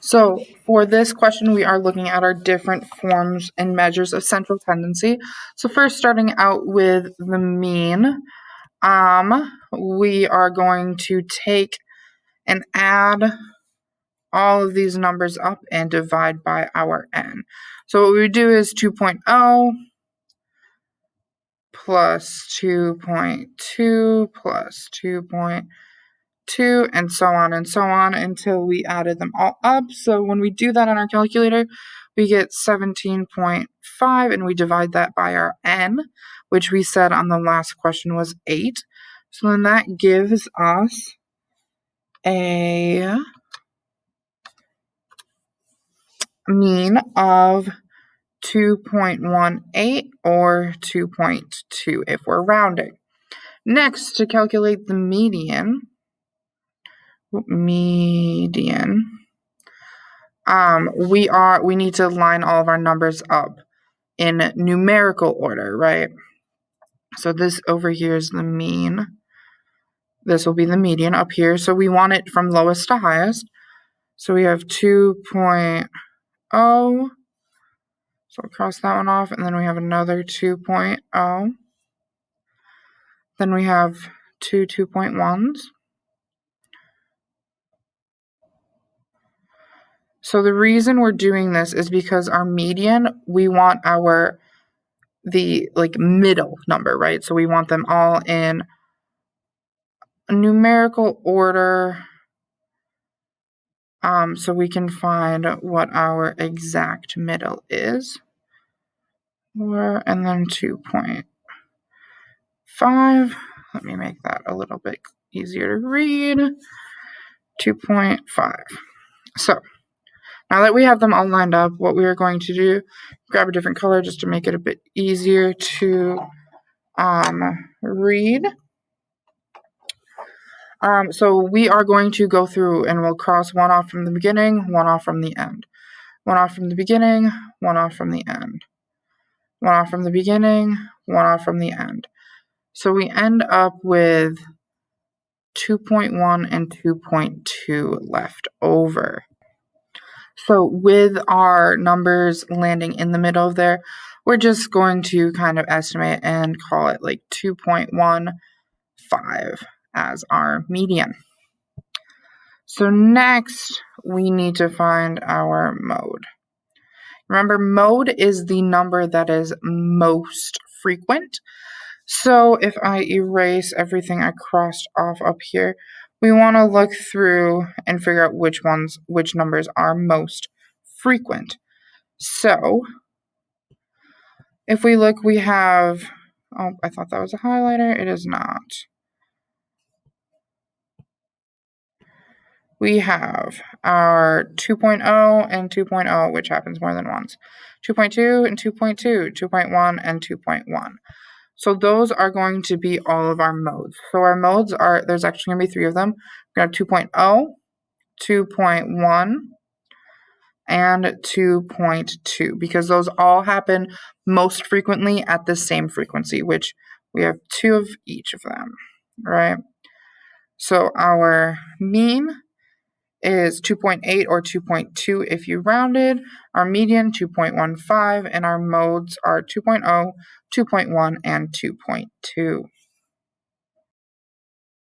So for this question, we are looking at our different forms and measures of central tendency. So first, starting out with the mean, we are going to take and add all of these numbers up and divide by our n. So what we would do is 2.0 plus 2.2 plus 2.2 and so on until we added them all up. So when we do that on our calculator, we get 17.5 and we divide that by our n, which we said on the last question was 8. So then that gives us a mean of 2.18 or 2.2 if we're rounding. Next, to calculate the median, we need to line all of our numbers up in numerical order, right? So this over here is the mean. This will be the median up here. So we want it from lowest to highest. So we have 2.0. So we'll cross that one off, and then we have another 2.0. Then we have two 2.1s. So the reason we're doing this is because our median, we want the middle number, right? So we want them all in numerical order, so we can find what our exact middle is. And then 2.5. Let me make that a little bit easier to read. 2.5. So now that we have them all lined up, what we are going to do, grab a different color just to make it a bit easier to read. So we are going to go through and we'll cross one off from the beginning, one off from the end. One off from the beginning, one off from the end. One off from the beginning, one off from the end. So we end up with 2.1 and 2.2 left over. So with our numbers landing in the middle of there, we're just going to kind of estimate and call it like 2.15 as our median. So next, we need to find our mode. Remember, mode is the number that is most frequent. So if I erase everything I crossed off up here, we want to look through and figure out which numbers are most frequent. So if we look, we have, I thought that was a highlighter. It is not. We have our 2.0 and 2.0, which happens more than once. 2.2 and 2.2, 2.1 and 2.1. So those are going to be all of our modes. So our modes are, there's actually going to be 3 of them. We're going to have 2.0, 2.1, and 2.2, because those all happen most frequently at the same frequency, which we have 2 of each of them, right? So our mean is 2.8 or 2.2 if you rounded, our median 2.15, and our modes are 2.0, 2.1, and 2.2.